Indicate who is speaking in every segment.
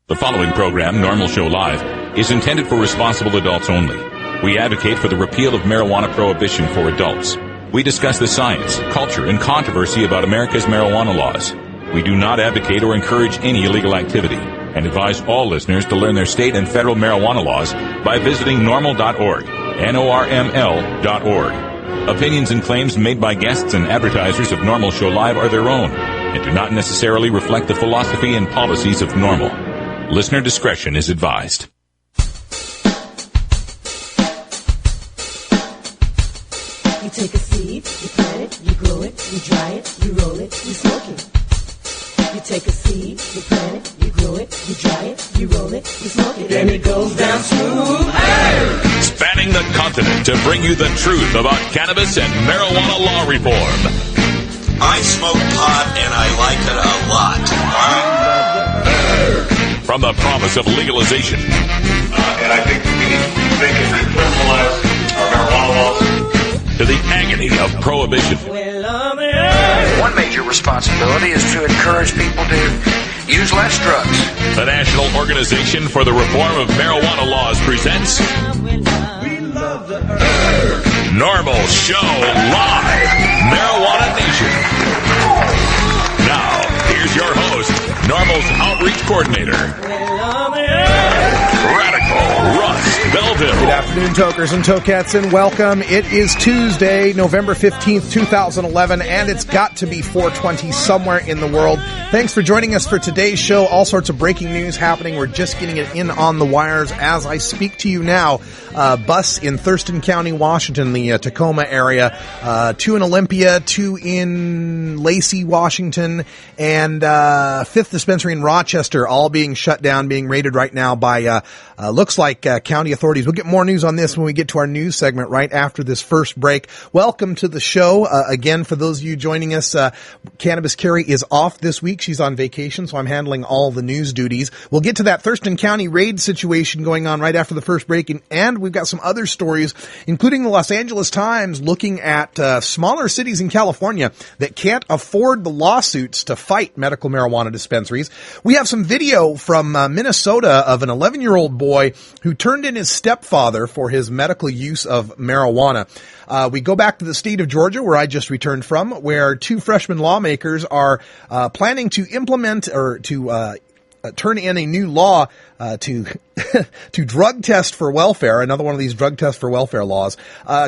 Speaker 1: The following program, Norml Show Live, is intended for responsible adults only. We advocate for the repeal of marijuana prohibition for adults. We discuss the science, culture, and controversy about America's marijuana laws. We do not advocate or encourage any illegal activity and advise all listeners to learn their state and federal marijuana laws by visiting norml.org, Norml.org. Opinions and claims made by guests and advertisers of Norml Show Live are their own and do not necessarily reflect the philosophy and policies of Norml. Listener discretion is advised.
Speaker 2: You take a seed, you plant it, you grow it, you dry it, you roll it, you smoke it. You take a seed, you plant it, you grow it, you dry it, you roll it, you smoke it, and it goes down smooth. Hey!
Speaker 1: Spanning the continent to bring you the truth about cannabis and marijuana law reform.
Speaker 3: I smoke pot and I like it a lot.
Speaker 1: From the promise of legalization.
Speaker 4: And I think we need to think and decriminalize our marijuana laws.
Speaker 1: To the agony of prohibition.
Speaker 5: One major responsibility is to encourage people to use less drugs.
Speaker 1: The National Organization for the Reform of Marijuana Laws presents Norml Show Live, Marijuana Nation. Now, here's your host, Norml's outreach coordinator, Radical Russ Belville.
Speaker 6: Good afternoon, tokers and tokettes, and welcome. It is Tuesday, November 15th, 2011, and it's got to be 420 somewhere in the world. Thanks for joining us for today's show. All sorts of breaking news happening. We're just getting it in on the wires as I speak to you now. Bus in Thurston County, Washington, the Tacoma area. 2 in Olympia, 2 in Lacey, Washington, and 5th dispensary in Rochester, all being shut down, being raided right now by looks like county authorities. We'll get more news on this when we get to our news segment right after this first break. Welcome to the show. Again, for those of you joining us, Cannabis Carrie is off this week. She's on vacation, so I'm handling all the news duties. We'll get to that Thurston County raid situation going on right after the first break, and we've got some other stories, including the Los Angeles Times looking at smaller cities in California that can't afford the lawsuits to fight medical marijuana dispensaries. We have some video from Minnesota of an 11-year-old boy who turned in his stepfather for his medical use of marijuana. We go back to the state of Georgia, where I just returned from, where 2 freshman lawmakers are planning to implement or to turn in a new law to to drug test for welfare, another one of these drug test for welfare laws.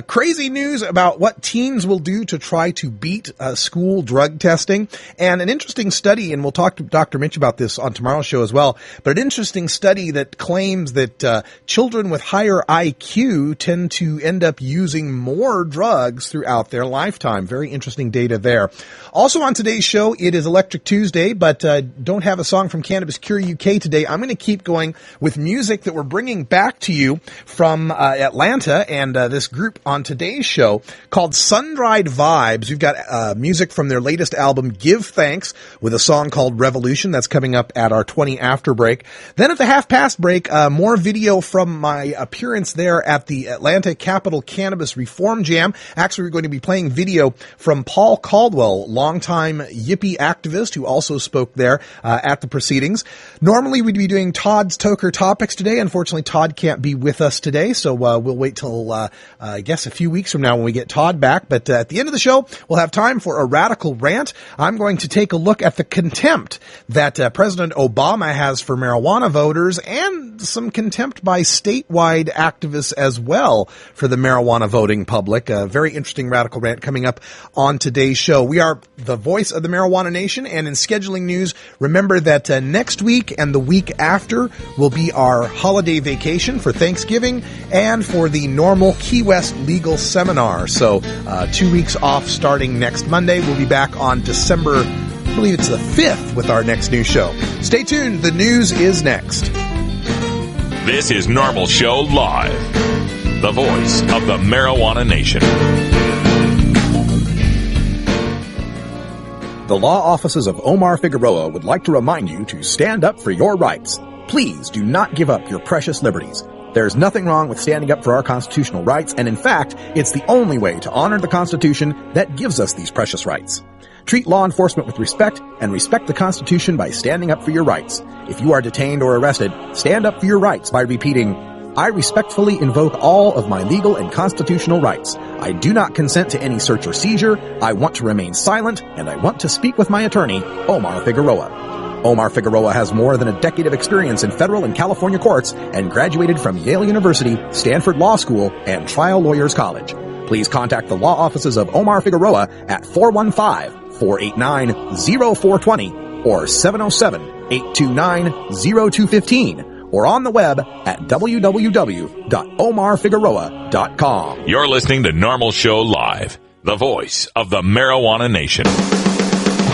Speaker 6: Crazy news about what teens will do to try to beat school drug testing, and an interesting study, and we'll talk to Dr. Mitch about this on tomorrow's show as well, but an interesting study that claims that children with higher IQ tend to end up using more drugs throughout their lifetime. Very interesting data there. Also on today's show, it is Electric Tuesday, but don't have a song from Cannabis Cure UK today. I'm going to keep going with music that we're bringing back to you from Atlanta and this group on today's show called Sun-Dried Vibes. We've got music from their latest album, Give Thanks, with a song called Revolution. That's coming up at our 20 after break. Then at the half-past break, more video from my appearance there at the Atlanta Capitol Cannabis Reform Jam. Actually, we're going to be playing video from Paul Caldwell, longtime Yippie activist who also spoke there at the proceedings. Normally, we'd be doing Todd's Toker Topics today. Unfortunately, Todd can't be with us today, so we'll wait till, I guess, a few weeks from now when we get Todd back. But at the end of the show, we'll have time for a radical rant. I'm going to take a look at the contempt that President Obama has for marijuana voters and some contempt by statewide activists as well for the marijuana voting public. A very interesting radical rant coming up on today's show. We are the voice of the marijuana nation, and in scheduling news, remember that next week and the week after will be our holiday vacation for Thanksgiving and for the Norml Key West Legal Seminar. So 2 weeks off starting next Monday. We'll be back on December, I believe it's the 5th, with our next news show. Stay tuned. The news is next.
Speaker 1: This is Norml Show Live, the voice of the marijuana nation.
Speaker 6: The law offices of Omar Figueroa would like to remind you to stand up for your rights. Please do not give up your precious liberties.
Speaker 7: There's nothing wrong with standing up for our constitutional rights, and in fact, it's the only way to honor the Constitution that gives us these precious rights. Treat law enforcement with respect, and respect the Constitution by standing up for your rights. If you are detained or arrested, stand up for your rights by repeating, I respectfully invoke all of my legal and constitutional rights. I do not consent to any search or seizure. I want to remain silent, and I want to speak with my attorney, Omar Figueroa. Omar Figueroa has more than a decade of experience in federal and California courts and graduated from Yale University, Stanford Law School, and Trial Lawyers College. Please contact the law offices of Omar Figueroa at 415-489-0420 or 707-829-0215 or on the web at www.omarfigueroa.com.
Speaker 1: You're listening to Norml Show Live, the voice of the marijuana nation.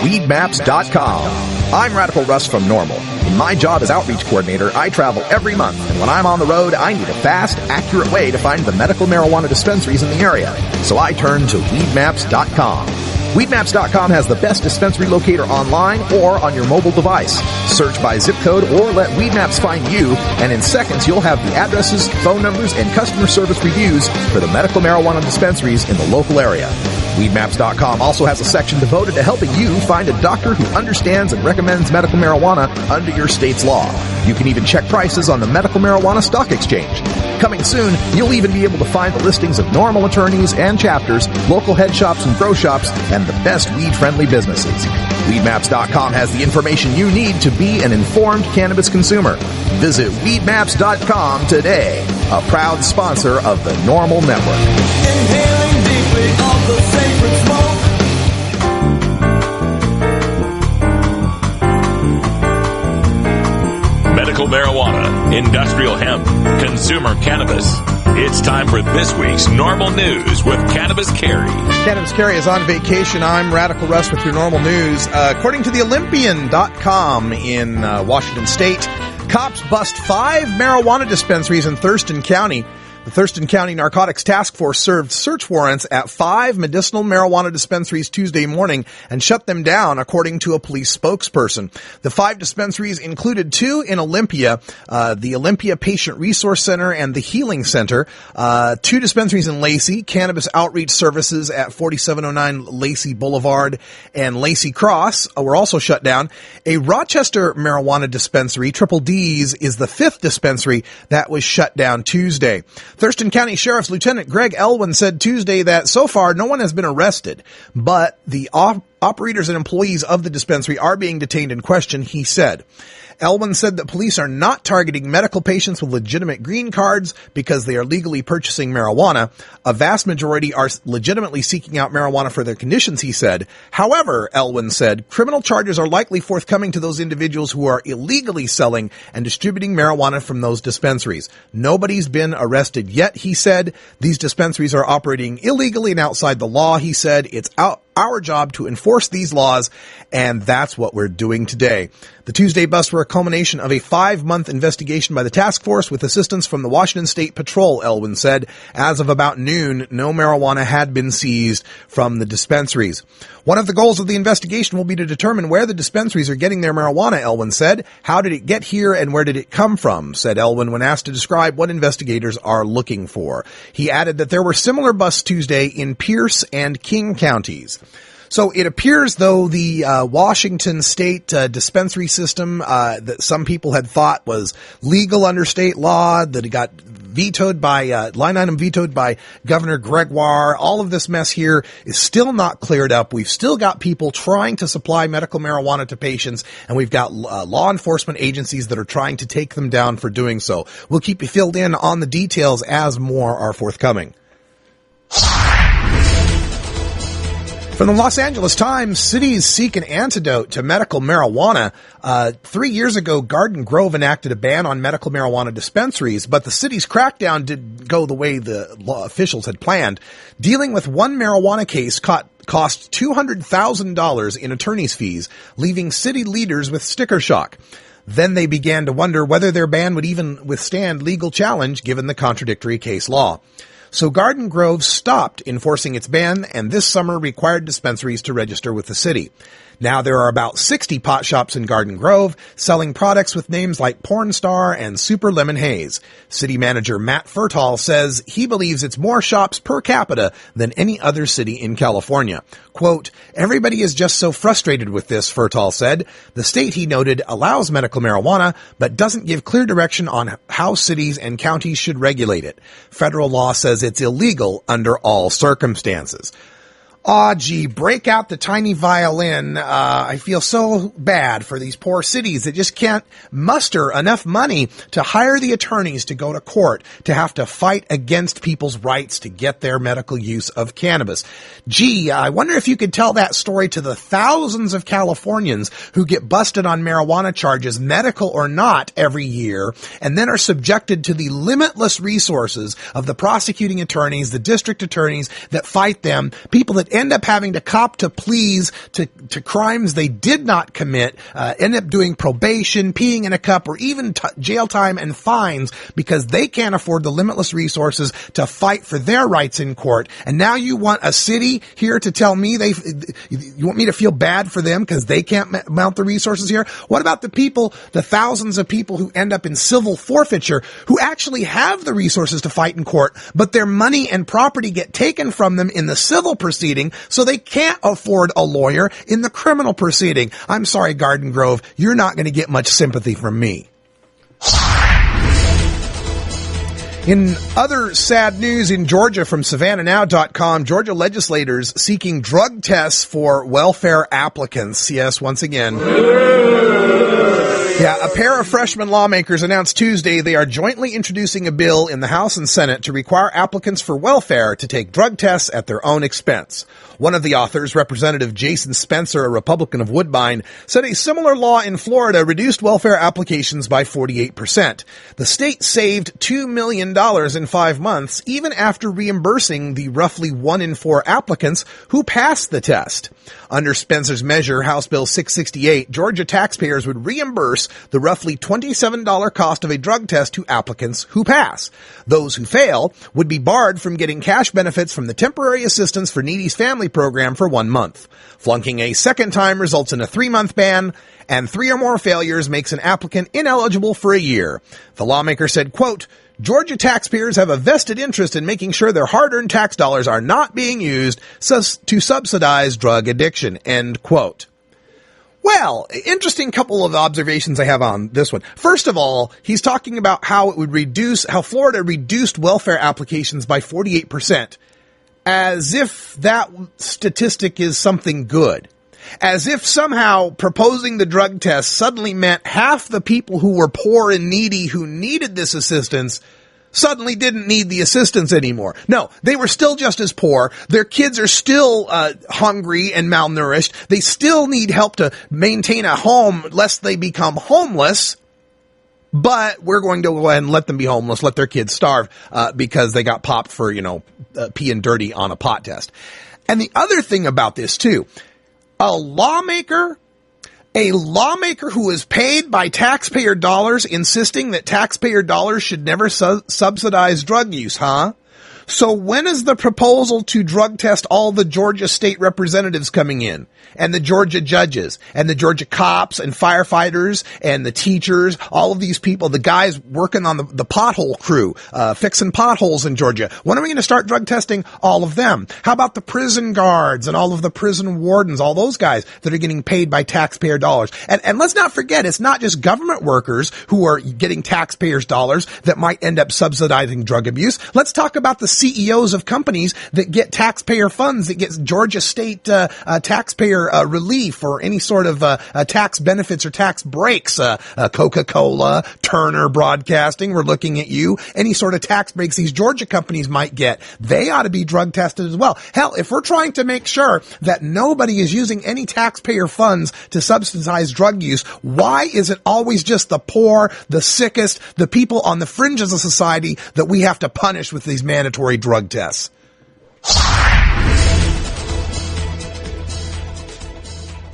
Speaker 7: Weedmaps.com. I'm Radical Russ from Norml. In my job as outreach coordinator, I travel every month, and when I'm on the road, I need a fast, accurate way to find the medical marijuana dispensaries in the area. So I turn to Weedmaps.com. Weedmaps.com has the best dispensary locator online or on your mobile device. Search by zip code or let Weedmaps find you, and in seconds you'll have the addresses, phone numbers, and customer service reviews for the medical marijuana dispensaries in the local area. Weedmaps.com also has a section devoted to helping you find a doctor who understands and recommends medical marijuana under your state's law. You can even check prices on the Medical Marijuana Stock Exchange. Coming soon, you'll even be able to find the listings of Norml attorneys and chapters, local head shops and grow shops, and the best weed-friendly businesses. Weedmaps.com has the information you need to be an informed cannabis consumer. Visit Weedmaps.com today, a proud sponsor of the Norml Network.
Speaker 2: Inhaling deeply of the sacred smoke.
Speaker 1: Medical marijuana, industrial hemp, consumer cannabis. It's time for this week's Norml News with Cannabis Carey.
Speaker 6: Cannabis Carey is on vacation. I'm Radical Russ with your Norml News. According to the Olympian.com in Washington State, cops bust 5 marijuana dispensaries in Thurston County. The Thurston County Narcotics Task Force served search warrants at 5 medicinal marijuana dispensaries Tuesday morning and shut them down, according to a police spokesperson. The 5 dispensaries included 2 in Olympia, the Olympia Patient Resource Center and the Healing Center, 2 dispensaries in Lacey, Cannabis Outreach Services at 4709 Lacey Boulevard and Lacey Cross were also shut down. A Rochester marijuana dispensary, Triple D's, is the 5th dispensary that was shut down Tuesday. Thurston County Sheriff's Lieutenant Greg Elwin said Tuesday that so far no one has been arrested, but the operators and employees of the dispensary are being detained and questioned, he said. Elwin said that police are not targeting medical patients with legitimate green cards because they are legally purchasing marijuana. A vast majority are legitimately seeking out marijuana for their conditions, he said. However, Elwin said, criminal charges are likely forthcoming to those individuals who are illegally selling and distributing marijuana from those dispensaries. Nobody's been arrested yet, he said. These dispensaries are operating illegally and outside the law, he said. It's our job to enforce these laws, and that's what we're doing today. The Tuesday busts were a culmination of a 5-month investigation by the task force with assistance from the Washington State Patrol, Elwin said. As of about noon, no marijuana had been seized from the dispensaries. One of the goals of the investigation will be to determine where the dispensaries are getting their marijuana, Elwin said. How did it get here and where did it come from, said Elwin when asked to describe what investigators are looking for. He added that there were similar busts Tuesday in Pierce and King counties. So it appears, though, the Washington state dispensary system that some people had thought was legal under state law, that it got vetoed by, line item vetoed by Governor Gregoire. All of this mess here is still not cleared up. We've still got people trying to supply medical marijuana to patients, and we've got law enforcement agencies that are trying to take them down for doing so. We'll keep you filled in on the details as more are forthcoming. From the Los Angeles Times, cities seek an antidote to medical marijuana. 3 years ago, Garden Grove enacted a ban on medical marijuana dispensaries, but the city's crackdown didn't go the way the law officials had planned. Dealing with one marijuana case cost $200,000 in attorney's fees, leaving city leaders with sticker shock. Then they began to wonder whether their ban would even withstand legal challenge given the contradictory case law. So Garden Grove stopped enforcing its ban and this summer required dispensaries to register with the city. Now there are about 60 pot shops in Garden Grove selling products with names like Porn Star and Super Lemon Haze. City manager Matt Fertall says he believes it's more shops per capita than any other city in California. Quote, everybody is just so frustrated with this, Fertall said. The state, he noted, allows medical marijuana, but doesn't give clear direction on how cities and counties should regulate it. Federal law says it's illegal under all circumstances. Aw, gee, break out the tiny violin. I feel so bad for these poor cities that just can't muster enough money to hire the attorneys to go to court, to have to fight against people's rights to get their medical use of cannabis. Gee, I wonder if you could tell that story to the thousands of Californians who get busted on marijuana charges, medical or not, every year, and then are subjected to the limitless resources of the prosecuting attorneys, the district attorneys that fight them, people that end up having to cop to pleas to crimes they did not commit, end up doing probation, peeing in a cup, or even jail time and fines because they can't afford the limitless resources to fight for their rights in court. And now you want a city here to tell me you want me to feel bad for them because they can't mount the resources here? What about the people, the thousands of people who end up in civil forfeiture, who actually have the resources to fight in court, but their money and property get taken from them in the civil proceeding, so they can't afford a lawyer in the criminal proceeding? I'm sorry, Garden Grove, you're not going to get much sympathy from me. In other sad news in Georgia from SavannahNow.com, Georgia legislators seeking drug tests for welfare applicants. Yes, once again. Yeah, a pair of freshman lawmakers announced Tuesday they are jointly introducing a bill in the House and Senate to require applicants for welfare to take drug tests at their own expense. One of the authors, Representative Jason Spencer, a Republican of Woodbine, said a similar law in Florida reduced welfare applications by 48%. The state saved $2 million in 5 months, even after reimbursing the roughly 1 in 4 applicants who passed the test. Under Spencer's measure, House Bill 668, Georgia taxpayers would reimburse the roughly $27 cost of a drug test to applicants who pass. Those who fail would be barred from getting cash benefits from the Temporary Assistance for Needy's Family program for 1 month. Flunking a second time results in a 3-month ban, and 3 or more failures makes an applicant ineligible for a year. The lawmaker said, quote, Georgia taxpayers have a vested interest in making sure their hard-earned tax dollars are not being used to subsidize drug addiction, end quote. Well, interesting couple of observations I have on this one. First of all, he's talking about how Florida reduced welfare applications by 48%, as if that statistic is something good. As if somehow proposing the drug test suddenly meant half the people who were poor and needy who needed this assistance suddenly didn't need the assistance anymore. No, they were still just as poor. Their kids are still hungry and malnourished. They still need help to maintain a home lest they become homeless. But we're going to go ahead and let them be homeless, let their kids starve because they got popped for, peeing dirty on a pot test. And the other thing about this, too, a lawmaker who is paid by taxpayer dollars insisting that taxpayer dollars should never subsidize drug use, huh? So when is the proposal to drug test all the Georgia state representatives coming in, and the Georgia judges, and the Georgia cops, and firefighters, and the teachers, all of these people, the guys working on the pothole crew, fixing potholes in Georgia? When are we going to start drug testing all of them? How about the prison guards and all of the prison wardens, all those guys that are getting paid by taxpayer dollars? And let's not forget, it's not just government workers who are getting taxpayers' dollars that might end up subsidizing drug abuse. Let's talk about the CEOs of companies that get taxpayer funds, that get Georgia state taxpayer relief or any sort of tax benefits or tax breaks. Coca-Cola, Turner Broadcasting, we're looking at you. Any sort of tax breaks these Georgia companies might get, they ought to be drug tested as well. Hell, if we're trying to make sure that nobody is using any taxpayer funds to subsidize drug use, why is it always just the poor, the sickest, the people on the fringes of society that we have to punish with these mandatory drug tests?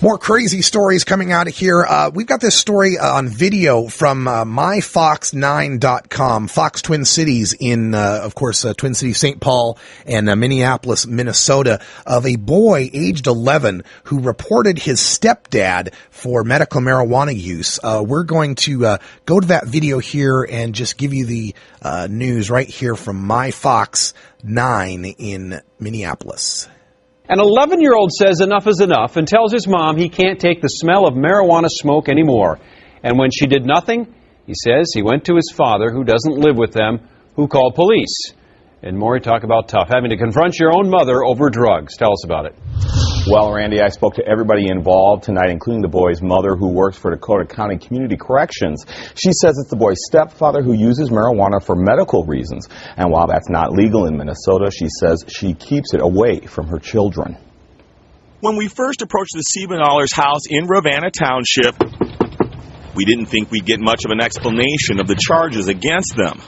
Speaker 6: More crazy stories coming out of here. We've got this story on video from myfox9.com, Fox Twin Cities in, of course, Twin Cities, St. Paul, and Minneapolis, Minnesota, of a boy aged 11 who reported his stepdad for medical marijuana use. We're going to go to that video here and just give you the news right here from myfox9 in Minneapolis.
Speaker 8: An 11-year-old says enough is enough and tells his mom he can't take the smell of marijuana smoke anymore. And when she did nothing, he says he went to his father, who doesn't live with them, who called police. And more, talk about tough, having to confront your own mother over drugs. Tell us about it.
Speaker 9: Well, Randy, I spoke to everybody involved tonight, including the boy's mother, who works for Dakota County Community Corrections. She says it's the boy's stepfather who uses marijuana for medical reasons. And while that's not legal in Minnesota, she says she keeps it away from her children.
Speaker 10: When we first approached the Siebenollers' house in Ravenna Township, we didn't think we'd get much of an explanation of the charges against them.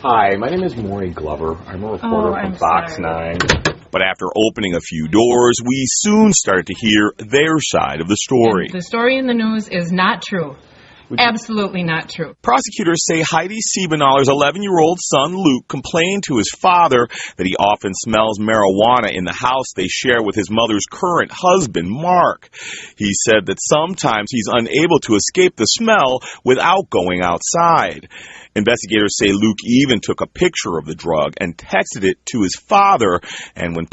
Speaker 9: Hi, my name is Maury Glover. I'm a reporter from Fox 9.
Speaker 10: But after opening a few doors, we soon started to hear their side of the story.
Speaker 11: And the story in the news is not true. Absolutely not true.
Speaker 10: Prosecutors say Heidi Siebenollers' 11-year-old son, Luke, complained to his father that he often smells marijuana in the house they share with his mother's current husband, Mark. He said that sometimes he's unable to escape the smell without going outside. Investigators say Luke even took a picture of the drug and texted it to his father, and when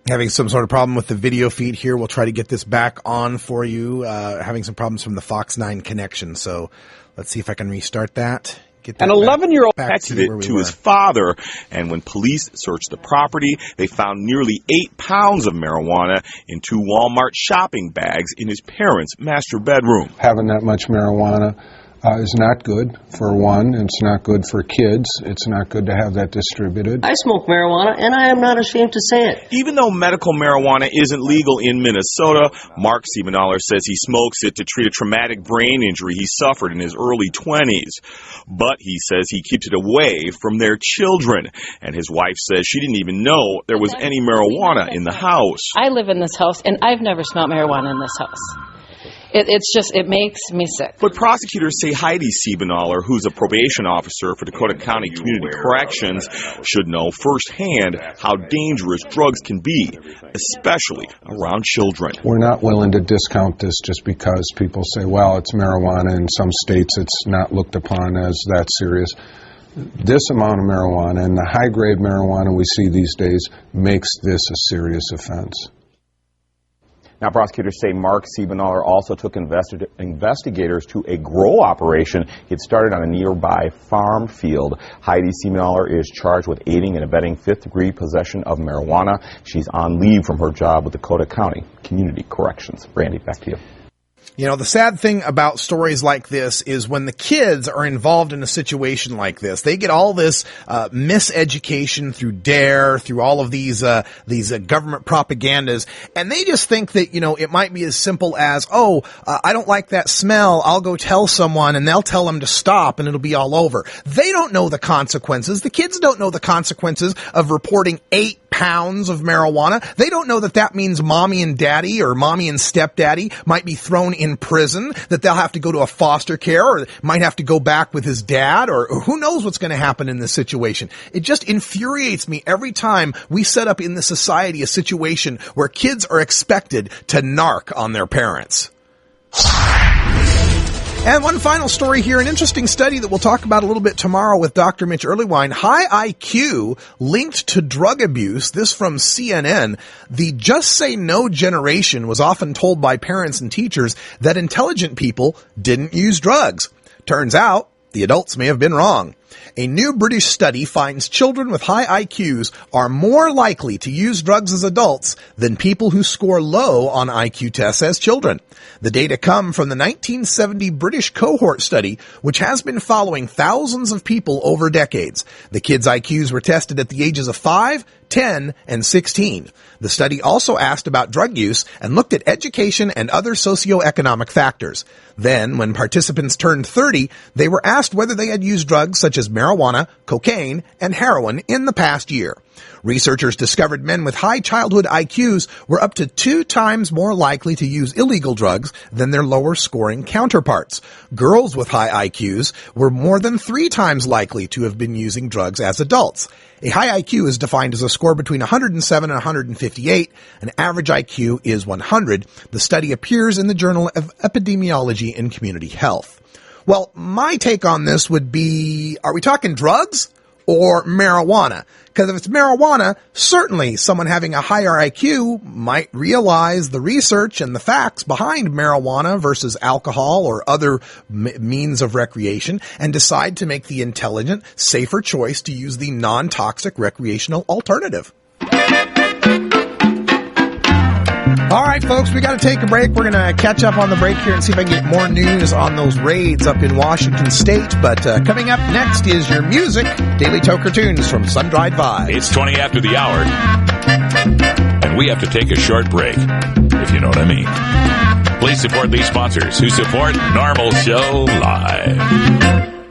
Speaker 6: having some sort of problem with the video feed here. We'll try to get this back on for you. Having some problems from the Fox 9 connection. So let's see if I can restart that. Get that
Speaker 10: an 11-year-old
Speaker 6: texted
Speaker 10: it to his father, and when police searched the property, they found nearly 8 pounds of marijuana in 2 Walmart shopping bags in his parents' master bedroom.
Speaker 12: Having that much marijuana is not good, for one. It's not good for kids. It's not good to have that distributed.
Speaker 13: I smoke marijuana, and I am not ashamed to say it.
Speaker 10: Even though medical marijuana isn't legal in Minnesota, Mark Siebenoller says he smokes it to treat a traumatic brain injury he suffered in his early 20s. But he says he keeps it away from their children. And his wife says she didn't even know there was any marijuana in the house.
Speaker 14: I live in this house, and I've never smelled marijuana in this house. It makes me sick.
Speaker 10: But prosecutors say Heidi Siebenoller, who's a probation officer for Dakota County Community Corrections, should know firsthand how dangerous drugs can be, especially around children.
Speaker 12: We're not willing to discount this just because people say, well, it's marijuana. In some states, it's not looked upon as that serious. This amount of marijuana and the high-grade marijuana we see these days makes this a serious offense.
Speaker 9: Now, prosecutors say Mark Siebenoller also took investigators to a grow operation he had started on a nearby farm field. Heidi Siebenoller is charged with aiding and abetting fifth-degree possession of marijuana. She's on leave from her job with Dakota County Community Corrections. Randy, back to you.
Speaker 6: You know, the sad thing about stories like this is when the kids are involved in a situation like this, they get all this miseducation through DARE, through all of these government propagandas, and they just think that, you know, it might be as simple as, I don't like that smell, I'll go tell someone, and they'll tell them to stop, and it'll be all over. They don't know the consequences. The kids don't know the consequences of reporting 8 pounds of marijuana. They don't know that that means mommy and daddy or mommy and stepdaddy might be thrown in prison, that they'll have to go to a foster care or might have to go back with his dad, or who knows what's going to happen in this situation. It just infuriates me every time we set up in this society a situation where kids are expected to narc on their parents. And one final story here, an interesting study that we'll talk about a little bit tomorrow with Dr. Mitch Earlywine. High IQ linked to drug abuse. This from CNN. The Just Say No generation was often told by parents and teachers that intelligent people didn't use drugs. Turns out, the adults may have been wrong. A new British study finds children with high IQs are more likely to use drugs as adults than people who score low on IQ tests as children. The data come from the 1970 British cohort study, which has been following thousands of people over decades. The kids' IQs were tested at the ages of 5, 10, and 16. The study also asked about drug use and looked at education and other socioeconomic factors. Then, when participants turned 30, they were asked whether they had used drugs such as as marijuana, cocaine, and heroin in the past year. Researchers discovered men with high childhood IQs were up to 2 times more likely to use illegal drugs than their lower scoring counterparts. Girls with high IQs were more than 3 times likely to have been using drugs as adults. A high IQ is defined as a score between 107 and 158. An average IQ is 100. The study appears in the Journal of Epidemiology and Community Health. Well, my take on this would be, are we talking drugs or marijuana? Because if it's marijuana, certainly someone having a higher IQ might realize the research and the facts behind marijuana versus alcohol or other means of recreation and decide to make the intelligent, safer choice to use the non-toxic recreational alternative. All right, folks, we got to take a break. We're going to catch up on the break here and see if I can get more news on those raids up in Washington State. But coming up next is your music, Daily Toker Tunes from Sun-Dried Vibes.
Speaker 1: It's 20 after the hour, and we have to take a short break, if you know what I mean. Please support these sponsors who support Norml Show Live.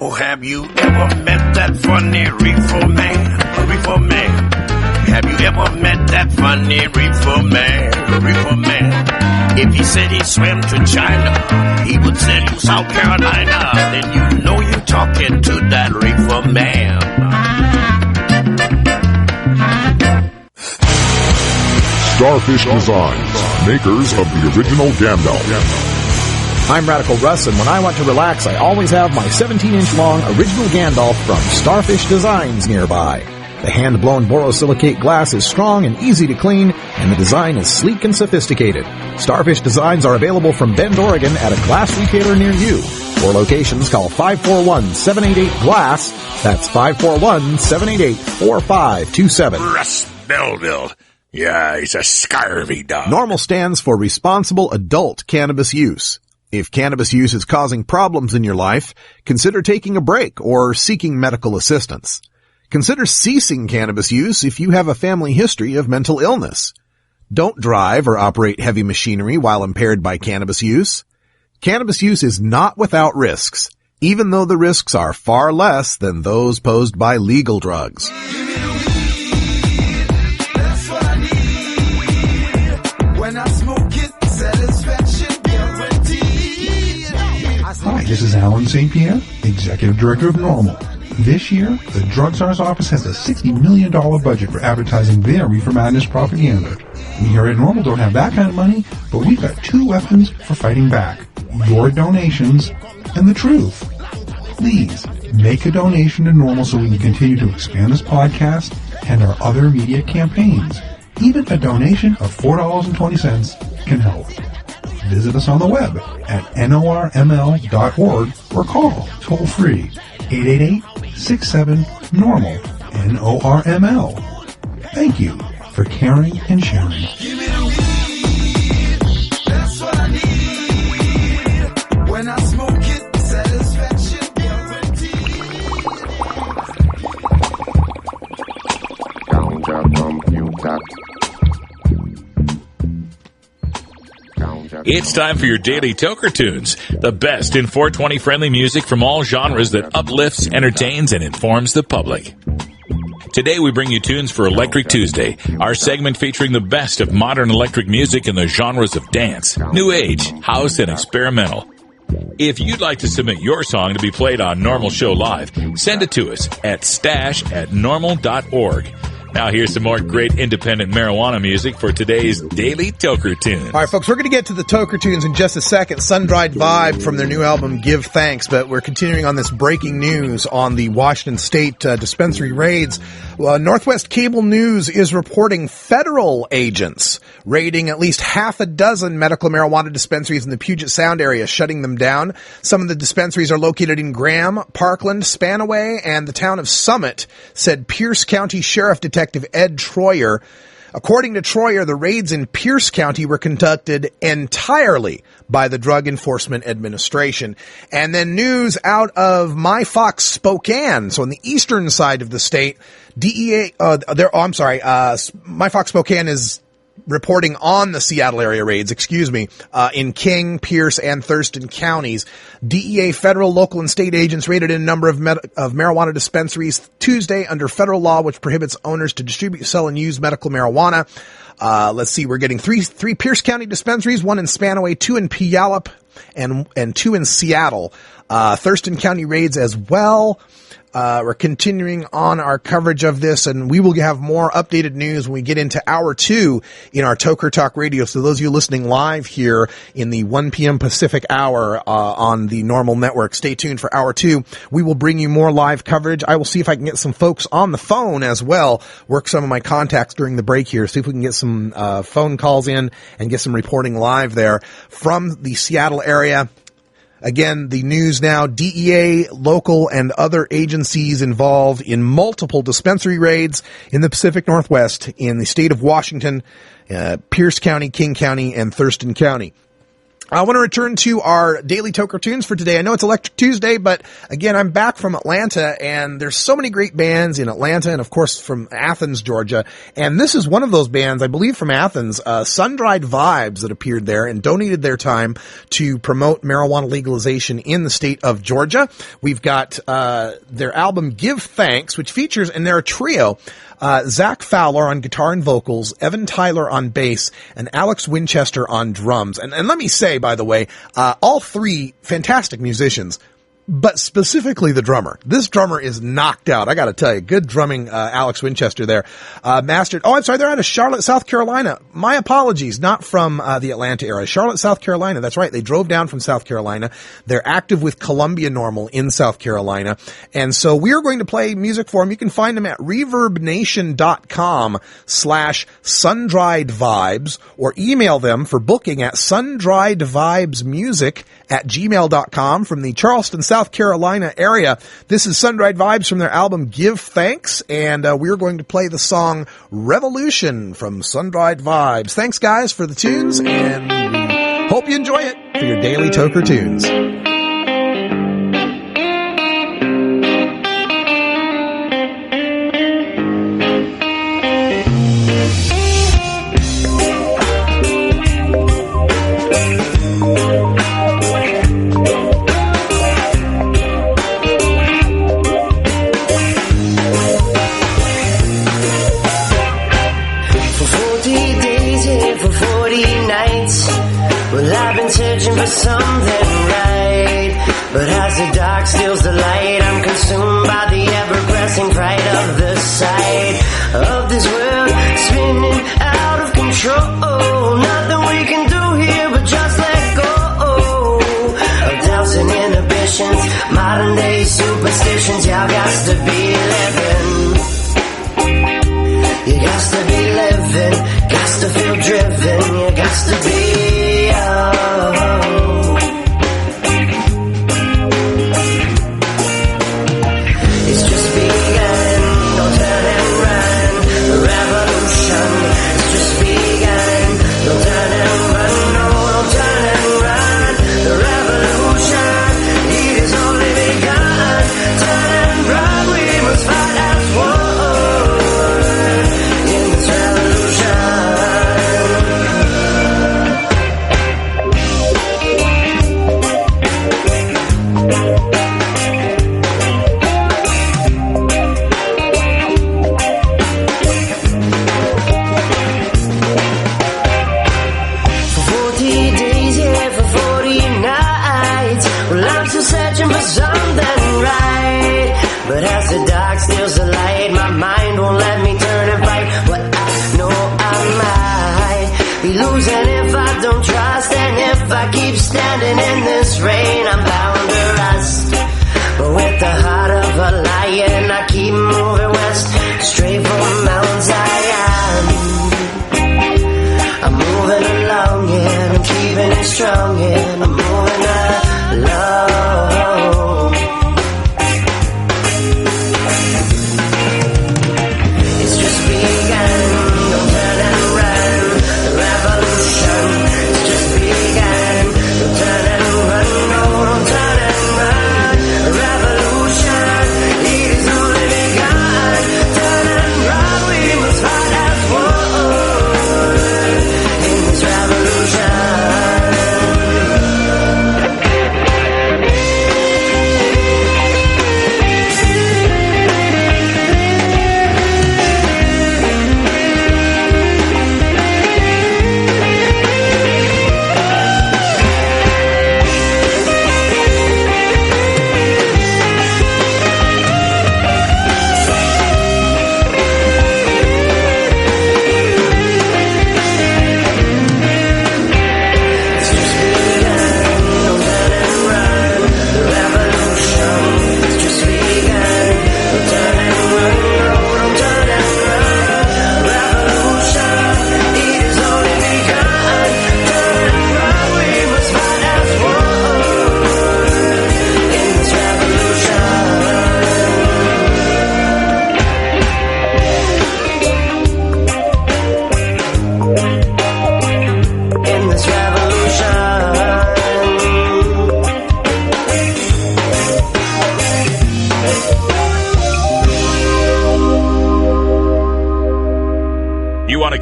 Speaker 3: Oh, have you ever met that funny reefer man? A reefer man. Have you ever met that funny reefer man? A reefer man. If he said he swam to China, he would sell you South Carolina. Then you know you're talking to that reefer man.
Speaker 15: Starfish Designs, makers of the original Gandalf.
Speaker 7: I'm Radical Russ, and when I want to relax, I always have my 17-inch long original Gandalf from Starfish Designs nearby. The hand-blown borosilicate glass is strong and easy to clean, and the design is sleek and sophisticated. Starfish Designs are available from Bend, Oregon at a glass retailer near you. For locations, call 541-788-GLASS. That's 541-788-4527.
Speaker 16: Russ Belville. Yeah, he's a scurvy dog.
Speaker 7: Norml stands for Responsible Adult Cannabis Use. If cannabis use is causing problems in your life, consider taking a break or seeking medical assistance. Consider ceasing cannabis use if you have a family history of mental illness. Don't drive or operate heavy machinery while impaired by cannabis use. Cannabis use is not without risks, even though the risks are far less than those posed by legal drugs.
Speaker 17: Hi, this is Alan St. Pierre, Executive Director of Norml. This year, the Drug Czar's office has a $60 million budget for advertising their Reefer Madness propaganda. We here at Norml don't have that kind of money, but we've got 2 weapons for fighting back. Your donations and the truth. Please, make a donation to Norml so we can continue to expand this podcast and our other media campaigns. Even a donation of $4.20 can help. Visit us on the web at norml.org or call toll-free 888-67-NORML, NORML. Thank you for caring and sharing.
Speaker 2: That's what I need. When I smoke it, satisfaction
Speaker 1: It's time for your daily Toker Tunes, the best in 420 friendly music from all genres that uplifts, entertains, and informs the public. Today we bring you tunes for Electric Tuesday, our segment featuring the best of modern electric music in the genres of dance, new age, house, and experimental. If you'd like to submit your song to be played on Norml Show Live, send it to us at stash@norml.org. Now here's some more great independent marijuana music for today's Daily Toker Tunes.
Speaker 6: All right, folks, we're going to get to the Toker Tunes in just a second. Sun-Dried Vibe from their new album, Give Thanks. But we're continuing on this breaking news on the Washington State dispensary raids. Northwest Cable News is reporting federal agents raiding at least half a dozen medical marijuana dispensaries in the Puget Sound area, shutting them down. Some of the dispensaries are located in Graham, Parkland, Spanaway, and the town of Summit, said Pierce County Sheriff Detective Ed Troyer. According to Troyer, the raids in Pierce County were conducted entirely by the Drug Enforcement Administration. And then news out of My Fox Spokane, so on the eastern side of the state, My Fox Spokane is reporting on the Seattle area raids, in King, Pierce, and Thurston counties. DEA, federal, local, and state agents raided a number of marijuana dispensaries Tuesday under federal law, which prohibits owners to distribute, sell, and use medical marijuana. Let's see, we're getting three Pierce County dispensaries, one in Spanaway, two in Puyallup, and two in Seattle. Thurston County raids as well. We're continuing on our coverage of this, and we will have more updated news when we get into hour 2 in our Toker Talk Radio. So those of you listening live here in the 1 p.m. Pacific hour on the Norml network, stay tuned for hour 2. We will bring you more live coverage. I will see if I can get some folks on the phone as well, work some of my contacts during the break here, see if we can get some phone calls in and get some reporting live there from the Seattle area. Again, the news now, DEA, local, and other agencies involved in multiple dispensary raids in the Pacific Northwest in the state of Washington, Pierce County, King County, and Thurston County. I want to return to our daily Toker Tunes for today. I know it's Electric Tuesday, but again, I'm back from Atlanta, and there's so many great bands in Atlanta and, of course, from Athens, Georgia. And this is one of those bands, I believe, from Athens, Sun-Dried Vibes, that appeared there and donated their time to promote marijuana legalization in the state of Georgia. We've got their album Give Thanks, which features, and they're a trio, Zach Fowler on guitar and vocals, Evan Tyler on bass, and Alex Winchester on drums. And let me say, by the way, all three fantastic musicians, but specifically the drummer. This drummer is knocked out. I got to tell you, good drumming, Alex Winchester there. Mastered. Oh, I'm sorry, they're out of Charlotte, South Carolina. My apologies, not from the Atlanta area. Charlotte, South Carolina. That's right. They drove down from South Carolina. They're active with Columbia Norml in South Carolina. And so we're going to play music for them. You can find them at reverbnation.com/sundriedvibes or email them for booking at sundriedvibesmusic@gmail.com from the Charleston, South Carolina area. This is Sun-Dried Vibes from their album Give Thanks, and we're going to play the song Revolution from Sun-Dried Vibes. Thanks, guys, for the tunes, and we hope you enjoy it for your daily Toker Tunes.
Speaker 18: Searching for something right, but as the dark steals the light, I'm consumed by the ever-pressing fright of the sight of this world spinning out of control. Nothing we can do here but just let go of doubts and inhibitions, modern day superstitions. Y'all got to be living. You got to be living, got to feel driven, you got to be standing in this rain, I'm bound to rust. But with the heart of a lion, I keep moving west, straight from Mount Zion. I'm moving along, yeah, I'm keeping it strong, yeah, I'm moving along. It's just begun, don't turn and run, the revolution, it's just begun. Don't turn and run, no, don't turn and run. The revolution, it is only begun. Turn and run, we must fight as one.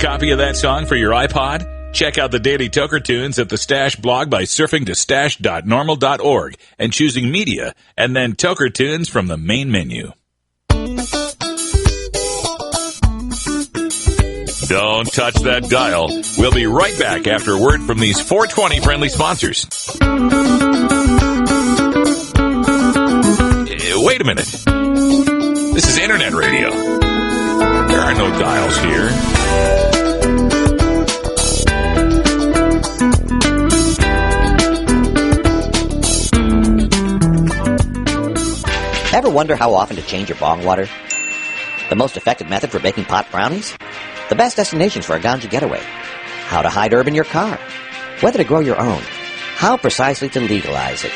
Speaker 1: copy of that song for your iPod? Check out the Daily Toker Tunes at the Stash blog by surfing to stash.norml.org and choosing Media, and then Toker Tunes from the main menu. Don't touch that dial. We'll be right back after a word from these 420 friendly sponsors. Wait a minute. This is Internet Radio. There are no dials here.
Speaker 19: Ever wonder how often to change your bong water? The most effective method for baking pot brownies? The best destinations for a ganja getaway? How to hide herb in your car? Whether to grow your own? How precisely to legalize it?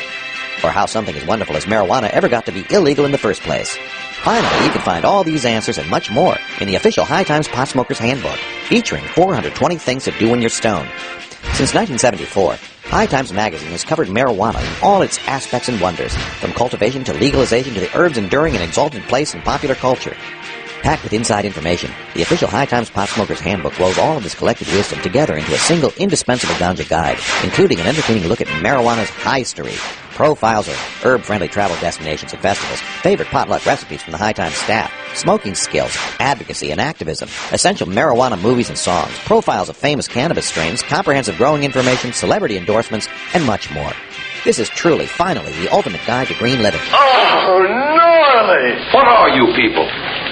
Speaker 19: Or how something as wonderful as marijuana ever got to be illegal in the first place? Finally, you can find all these answers and much more in the official High Times Pot Smoker's Handbook, featuring 420 things to do when you're stoned. Since 1974, High Times Magazine has covered marijuana in all its aspects and wonders, from cultivation to legalization to the herb's enduring and exalted place in popular culture. Packed with inside information, the official High Times Pot Smoker's Handbook rolls all of this collected wisdom together into a single indispensable ganja guide, including an entertaining look at marijuana's history, profiles of herb-friendly travel destinations and festivals, favorite potluck recipes from the High Times staff, smoking skills, advocacy and activism, essential marijuana movies and songs, profiles of famous cannabis strains, comprehensive growing information, celebrity endorsements, and much more. This is truly, finally, the ultimate guide to green living.
Speaker 20: Oh, gnarly! What are you people?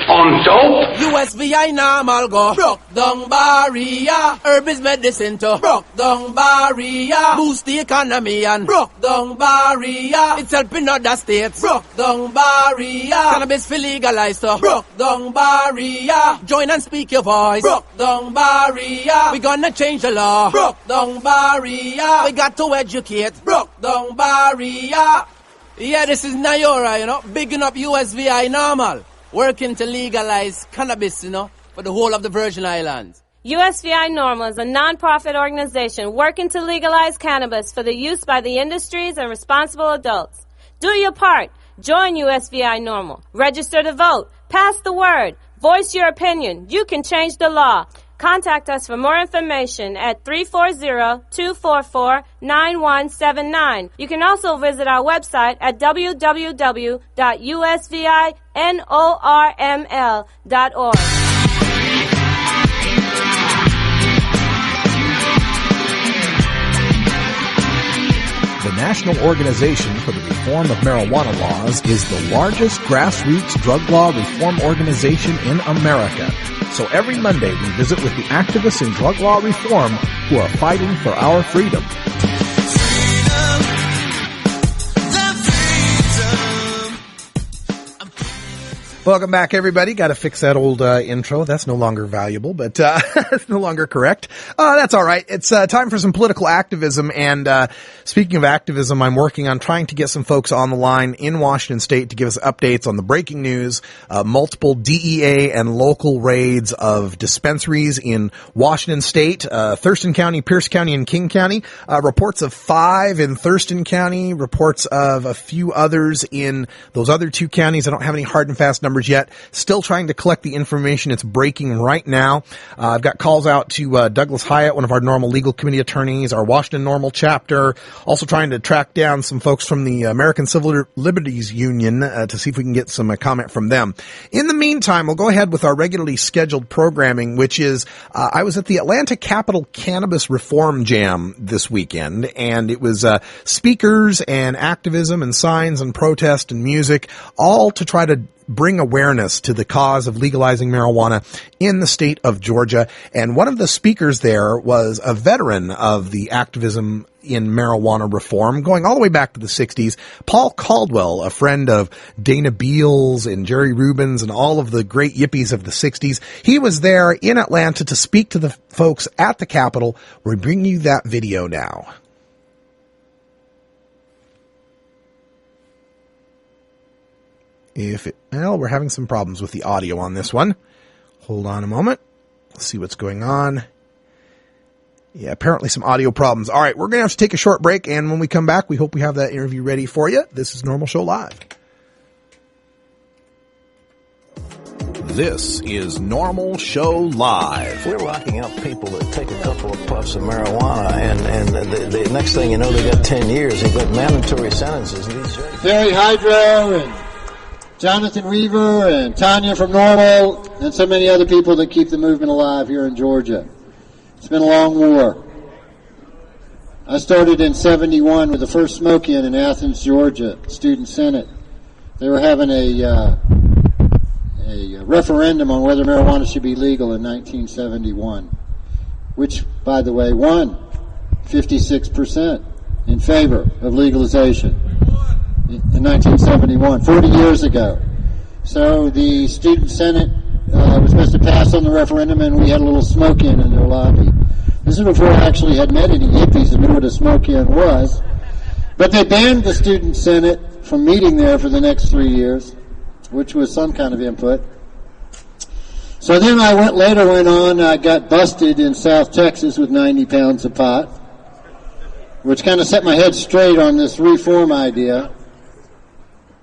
Speaker 20: On dope?
Speaker 21: USVI Norml go broke down barrier. Herb is medicine to broke down barrier. Boost the economy and broke down barrier. It's helping other states broke down barrier. Cannabis for legalized to broke down barrier. Join and speak your voice broke down barrier. We gonna change the law broke down barrier. We got to educate broke down barrier. Yeah, this is Nayora, bigging up USVI Norml. Working to legalize cannabis, for the whole of the Virgin Islands.
Speaker 22: USVI Norml is a non-profit organization working to legalize cannabis for the use by the industries and responsible adults. Do your part. Join USVI Norml. Register to vote. Pass the word. Voice your opinion. You can change the law. Contact us for more information at 340-244-9179. You can also visit our website at www.usvinorml.org.
Speaker 7: The National Organization for the Reform of Marijuana Laws is the largest grassroots drug law reform organization in America. So every Monday we visit with the activists in drug law reform who are fighting for our freedom.
Speaker 6: Welcome back, everybody. Got to fix that old intro. That's no longer valuable, but it's no longer correct. That's all right. It's time for some political activism. And speaking of activism, I'm working on trying to get some folks on the line in Washington State to give us updates on the breaking news, multiple DEA and local raids of dispensaries in Washington State, Thurston County, Pierce County, and King County. Reports of 5 in Thurston County, reports of a few others in those other 2 counties. I don't have any hard and fast numbers yet. Still trying to collect the information. It's breaking right now. I've got calls out to Douglas Hyatt, one of our Norml Legal Committee attorneys, our Washington Norml chapter. Also trying to track down some folks from the American Civil Liberties Union to see if we can get some comment from them. In the meantime, we'll go ahead with our regularly scheduled programming, which is I was at the Atlanta Capitol Cannabis Reform Jam this weekend, and it was speakers and activism and signs and protest and music, all to try to bring awareness to the cause of legalizing marijuana in the state of Georgia. And one of the speakers there was a veteran of the activism in marijuana reform, going all the way back to the 60s. Paul Caldwell, a friend of Dana Beals and Jerry Rubens and all of the great yippies of the 60s. He was there in Atlanta to speak to the folks at the Capitol. We bring you that video now. We're having some problems with the audio on this one. Hold on a moment. Let's see what's going on. Yeah, apparently some audio problems. All right, we're going to have to take a short break, and when we come back, we hope we have that interview ready for you. This is Norml Show Live.
Speaker 7: This is Norml Show Live.
Speaker 4: We're locking up people that take a couple of puffs of marijuana, and the next thing you know, they got 10 years. They've got mandatory sentences.
Speaker 5: Barry Hydro and Jonathan Weaver and Tanya from Norml and so many other people that keep the movement alive here in Georgia. It's been a long war. I started in 71 with the first smoke-in Athens, Georgia, Student Senate. They were having a referendum on whether marijuana should be legal in 1971, which, by the way, won 56% in favor of legalization in 1971, 40 years ago. So the Student Senate was supposed to pass on the referendum, and we had a little smoke-in their lobby. This is before I actually had met any hippies and knew what a smoke-in was. But they banned the Student Senate from meeting there for the next 3 years, which was some kind of input. So then I got busted in South Texas with 90 pounds of pot, which kind of set my head straight on this reform idea.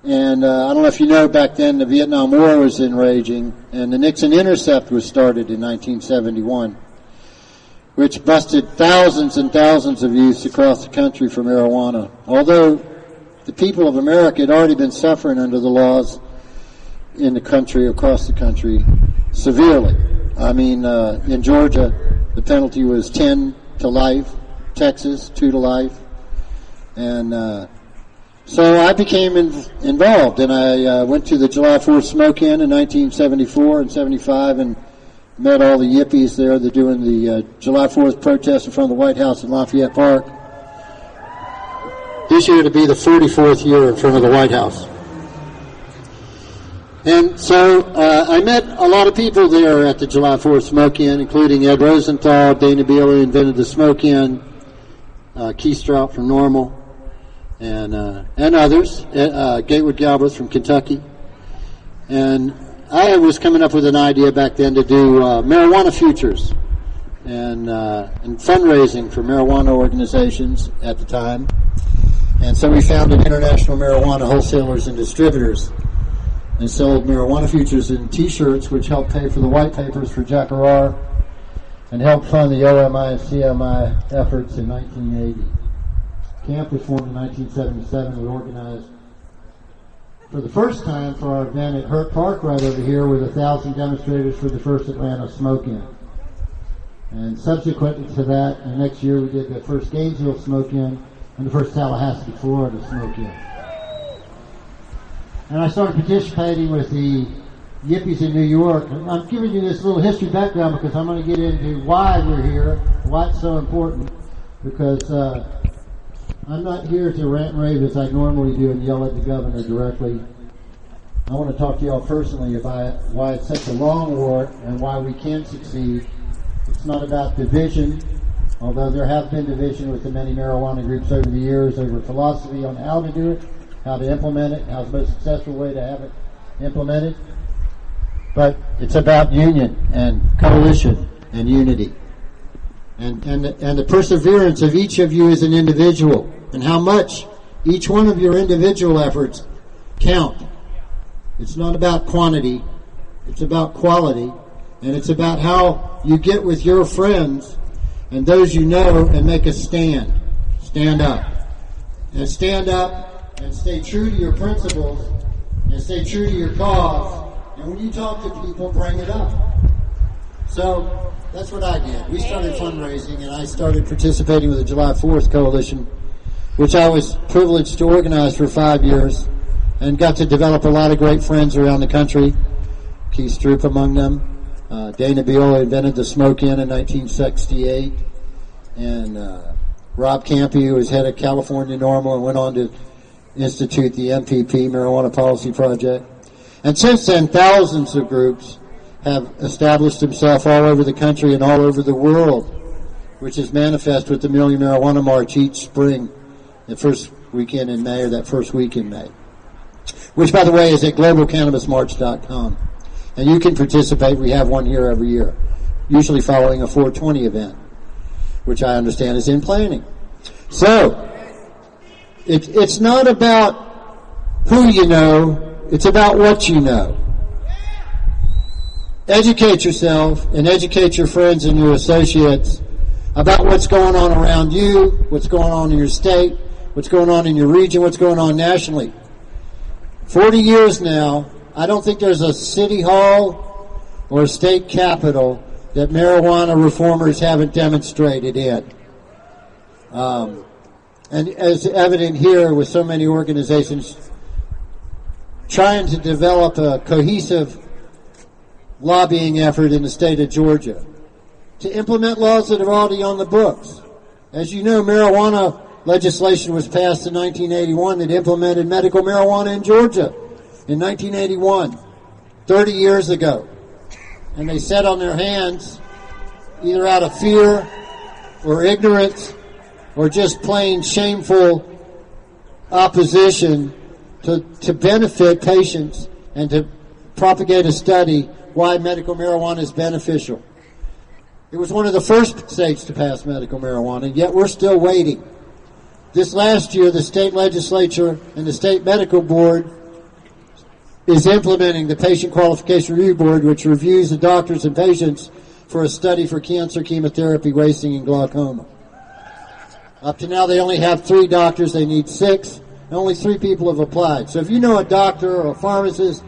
Speaker 5: And I don't know if you know, back then the Vietnam War was raging, and the Nixon Intercept was started in 1971, which busted thousands and thousands of youths across the country for marijuana. Although the people of America had already been suffering under the laws in the country, across the country, severely. I mean, in Georgia, the penalty was 10 to life, Texas, 2 to life. And so I became involved, and I went to the July 4th smoke-in 1974 and 75, and met all the yippies there. They're doing the July 4th protest in front of the White House in Lafayette Park. This year to be the 44th year in front of the White House. And so I met a lot of people there at the July 4th smoke-in, including Ed Rosenthal, Dana Beale, who invented the smoke-in, Keith Strout from Norml, and others, Gatewood Galbraith from Kentucky. And I was coming up with an idea back then to do marijuana futures and fundraising for marijuana organizations at the time. And so we founded International Marijuana Wholesalers and Distributors and sold marijuana futures in T-shirts, which helped pay for the white papers for Jack Arar and helped fund the OMI and CMI efforts in 1980. Camp was formed in 1977. We organized for the first time for our event at Hurt Park right over here with 1,000 demonstrators for the first Atlanta smoke-in. And subsequent to that, the next year we did the first Gainesville smoke-in and the first Tallahassee, Florida smoke-in. And I started participating with the yippies in New York. And I'm giving you this little history background because I'm going to get into why we're here, why it's so important, because I'm not here to rant and rave as I normally do and yell at the governor directly. I want to talk to y'all personally about why it's such a long war and why we can succeed. It's not about division, although there have been division with the many marijuana groups over the years over philosophy on how to do it, how to implement it, how's the most successful way to have it implemented. But it's about union and coalition and unity. And the perseverance of each of you as an individual, and how much each one of your individual efforts count. It's not about quantity, it's about quality, and it's about how you get with your friends and those you know and make a stand. Stand up. And stand up and stay true to your principles and stay true to your cause. And when you talk to people, bring it up. So that's what I did. We started fundraising, and I started participating with the July 4th Coalition, which I was privileged to organize for 5 years, and got to develop a lot of great friends around the country. Keith Stroop among them. Dana Beale invented the smoke-in 1968. And Rob Campy, who was head of California Norml and went on to institute the MPP, Marijuana Policy Project. And since then, thousands of groups have established themselves all over the country and all over the world, which is manifest with the Million Marijuana March each spring, the first weekend in May, or that first week in May, which, by the way, is at globalcannabismarch.com. And you can participate. We have one here every year, usually following a 420 event, which I understand is in planning. So, it's not about who you know, it's about what you know. educate yourself and educate your friends and your associates about what's going on around you, what's going on in your state, what's going on in your region, what's going on nationally. 40 years now, I don't think there's a city hall or a state capitol that marijuana reformers haven't demonstrated in. And as evident here with so many organizations trying to develop a cohesive lobbying effort in the state of Georgia to implement laws that are already on the books. As you know, marijuana legislation was passed in 1981 that implemented medical marijuana in Georgia in 1981, 30 years ago. And they sat on their hands either out of fear or ignorance or just plain shameful opposition to benefit patients and to propagate a study why medical marijuana is beneficial. It was one of the first states to pass medical marijuana, yet we're still waiting. This last year, the state legislature and the state medical board is implementing the Patient Qualification Review Board, which reviews the doctors and patients for a study for cancer, chemotherapy, wasting, and glaucoma. Up to now, they only have 3 doctors. They need 6. And only 3 people have applied. So if you know a doctor or a pharmacist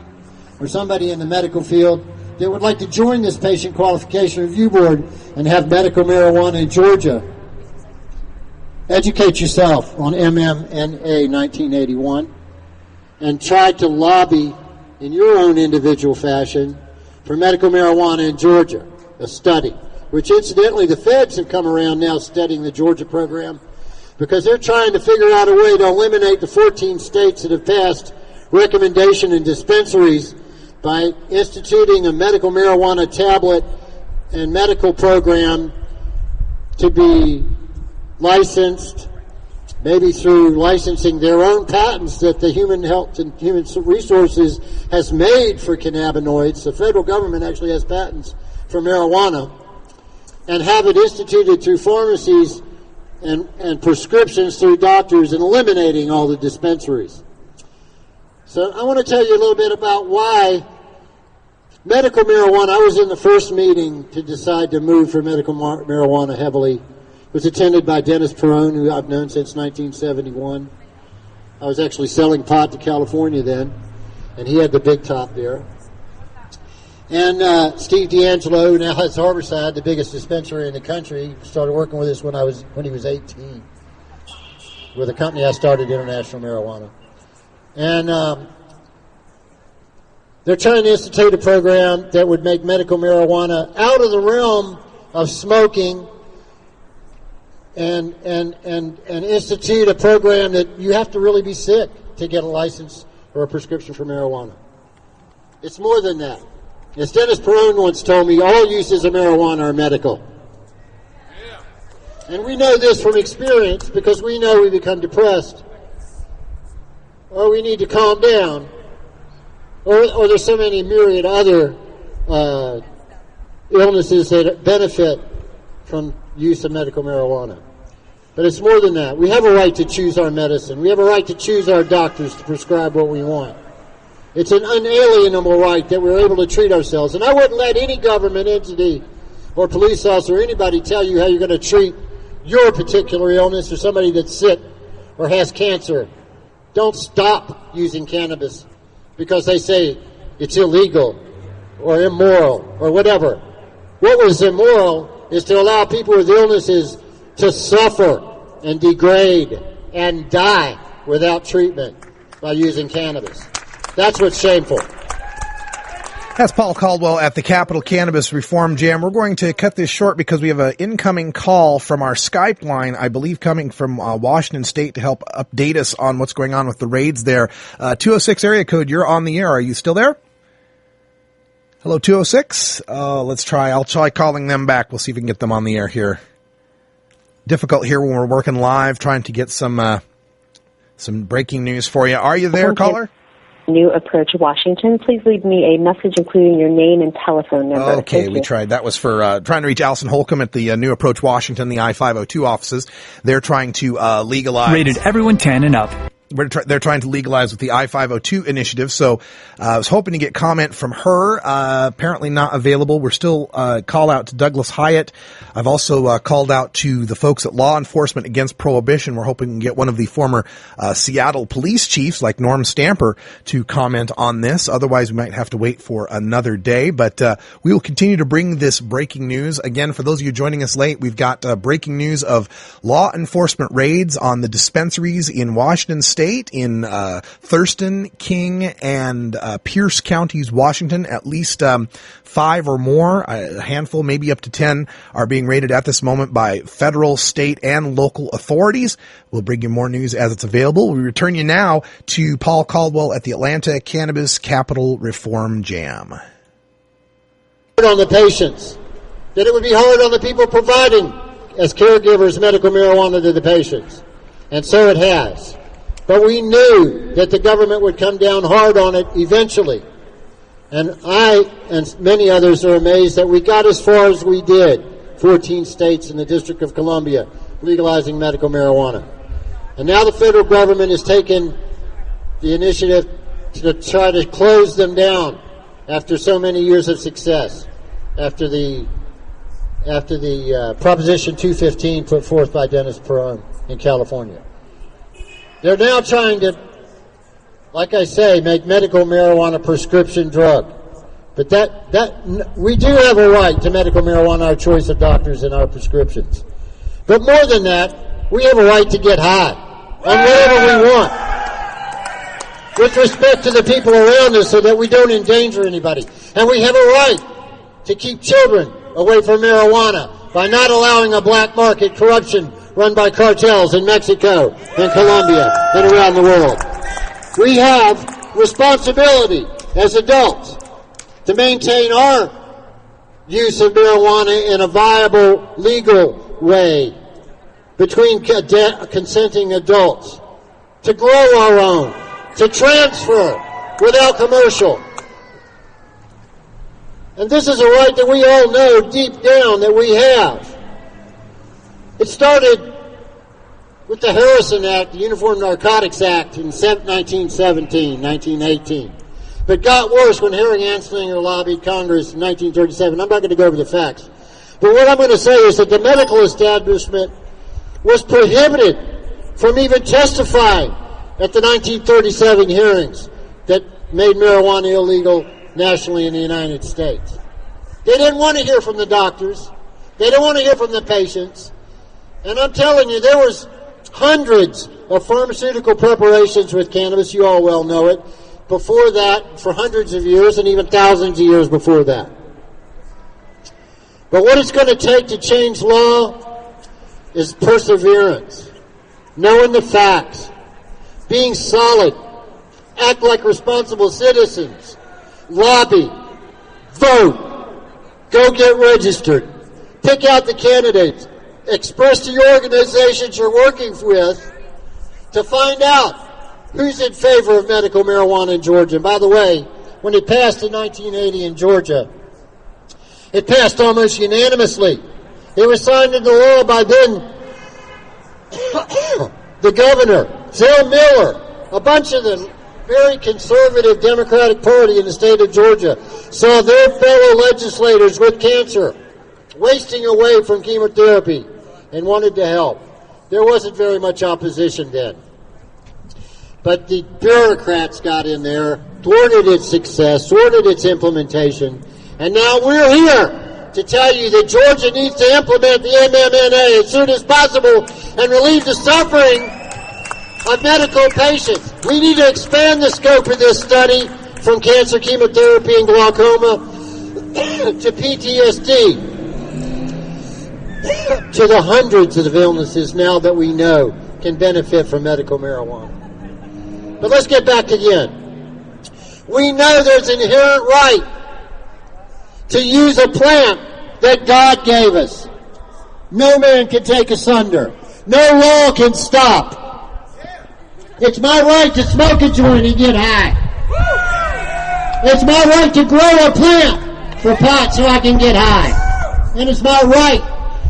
Speaker 5: or somebody in the medical field that would like to join this Patient Qualification Review Board and have medical marijuana in Georgia, educate yourself on MMNA 1981 and try to lobby in your own individual fashion for medical marijuana in Georgia, a study, which incidentally the feds have come around now studying the Georgia program because they're trying to figure out a way to eliminate the 14 states that have passed recommendation in dispensaries by instituting a medical marijuana tablet and medical program to be licensed, maybe through licensing their own patents that the Human Health and Human Resources has made for cannabinoids. The federal government actually has patents for marijuana, and have it instituted through pharmacies and prescriptions through doctors and eliminating all the dispensaries. So I want to tell you a little bit about why medical marijuana. I was in the first meeting to decide to move for medical marijuana heavily. It was attended by Dennis Perrone, who I've known since 1971. I was actually selling pot to California then, and he had the big top there. And Steve D'Angelo, who now has Harborside, the biggest dispensary in the country, started working with us when he was 18 with a company I started, International Marijuana. And they're trying to institute a program that would make medical marijuana out of the realm of smoking and institute a program that you have to really be sick to get a license or a prescription for marijuana. It's more than that. As Dennis Perrone once told me, all uses of marijuana are medical. And we know this from experience because we know we become depressed or we need to calm down or there's so many myriad other illnesses that benefit from use of medical marijuana. But it's more than that. We have a right to choose our medicine. We have a right to choose our doctors to prescribe what we want. It's an unalienable right that we're able to treat ourselves. And I wouldn't let any government entity or police officer or anybody tell you how you're going to treat your particular illness or somebody that's sick or has cancer. Don't stop using cannabis because they say it's illegal or immoral or whatever. What was immoral is to allow people with illnesses to suffer and degrade and die without treatment by using cannabis. That's what's shameful.
Speaker 6: That's Paul Caldwell at the Capitol Cannabis Reform Jam. We're going to cut this short because we have an incoming call from our Skype line, I believe coming from Washington State to help update us on what's going on with the raids there. 206 area code, you're on the air. Are you still there? Hello, 206? Let's try. I'll try calling them back. We'll see if we can get them on the air here. Difficult here when we're working live, trying to get some breaking news for you. Are you there, caller?
Speaker 8: New Approach Washington. Please leave me a message including your name and telephone number.
Speaker 6: Okay, we tried. That was for trying to reach Allison Holcomb at the New Approach Washington, the I-502 offices. They're trying to legalize.
Speaker 11: Rated everyone 10 and up.
Speaker 6: they're trying to legalize with the I-502 initiative. So I was hoping to get comment from her. Apparently not available. We're still call out to Douglas Hyatt. I've also called out to the folks at Law Enforcement Against Prohibition. We're hoping to get one of the former Seattle police chiefs like Norm Stamper to comment on this. Otherwise, we might have to wait for another day. But we will continue to bring this breaking news. Again, for those of you joining us late, we've got breaking news of law enforcement raids on the dispensaries in Washington State, in Thurston, King, and Pierce counties, Washington. At least 5 or more, a handful, maybe up to 10, are being raided at this moment by federal, state, and local authorities. We'll bring you more news as it's available. We return you now to Paul Caldwell at the Atlanta Cannabis Capital Reform Jam.
Speaker 5: On the patients, that it would be hard on the people providing, as caregivers, medical marijuana to the patients. And so it has. But we knew that the government would come down hard on it eventually. And I and many others are amazed that we got as far as we did, 14 states in the District of Columbia legalizing medical marijuana. And now the federal government has taken the initiative to try to close them down after so many years of success, after the Proposition 215 put forth by Dennis Perone in California. They're now trying to, like I say, make medical marijuana a prescription drug. But that we do have a right to medical marijuana, our choice of doctors and our prescriptions. But more than that, we have a right to get high on whatever we want, with respect to the people around us so that we don't endanger anybody. And we have a right to keep children away from marijuana by not allowing a black market corruption run by cartels in Mexico and Colombia and around the world. We have responsibility as adults to maintain our use of marijuana in a viable, legal way between consenting adults, to grow our own, to transfer without commercial. And this is a right that we all know deep down that we have. It started with the Harrison Act, the Uniform Narcotics Act in 1917, 1918. But got worse when Harry Anslinger lobbied Congress in 1937. I'm not going to go over the facts. But what I'm going to say is that the medical establishment was prohibited from even testifying at the 1937 hearings that made marijuana illegal nationally in the United States. They didn't want to hear from the doctors. They didn't want to hear from the patients. And I'm telling you, there was hundreds of pharmaceutical preparations with cannabis, you all well know it, before that for hundreds of years and even thousands of years before that. But what it's going to take to change law is perseverance, knowing the facts, being solid, act like responsible citizens, lobby, vote, go get registered, pick out the candidates, express to your organizations you're working with to find out who's in favor of medical marijuana in Georgia. And by the way, when it passed in 1980 in Georgia, it passed almost unanimously. It was signed into law by then the governor, Zell Miller, a bunch of the very conservative Democratic Party in the state of Georgia saw their fellow legislators with cancer wasting away from chemotherapy and wanted to help. There wasn't very much opposition then. But the bureaucrats got in there, thwarted its success, thwarted its implementation, and now we're here to tell you that Georgia needs to implement the MMNA as soon as possible and relieve the suffering of medical patients. We need to expand the scope of this study from cancer, chemotherapy, and glaucoma to PTSD, to the hundreds of illnesses now that we know can benefit from medical marijuana. But let's get back again. We know there's an inherent right to use a plant that God gave us. No man can take asunder. No law can stop. It's my right to smoke a joint and get high. It's my right to grow a plant for pot so I can get high. And it's my right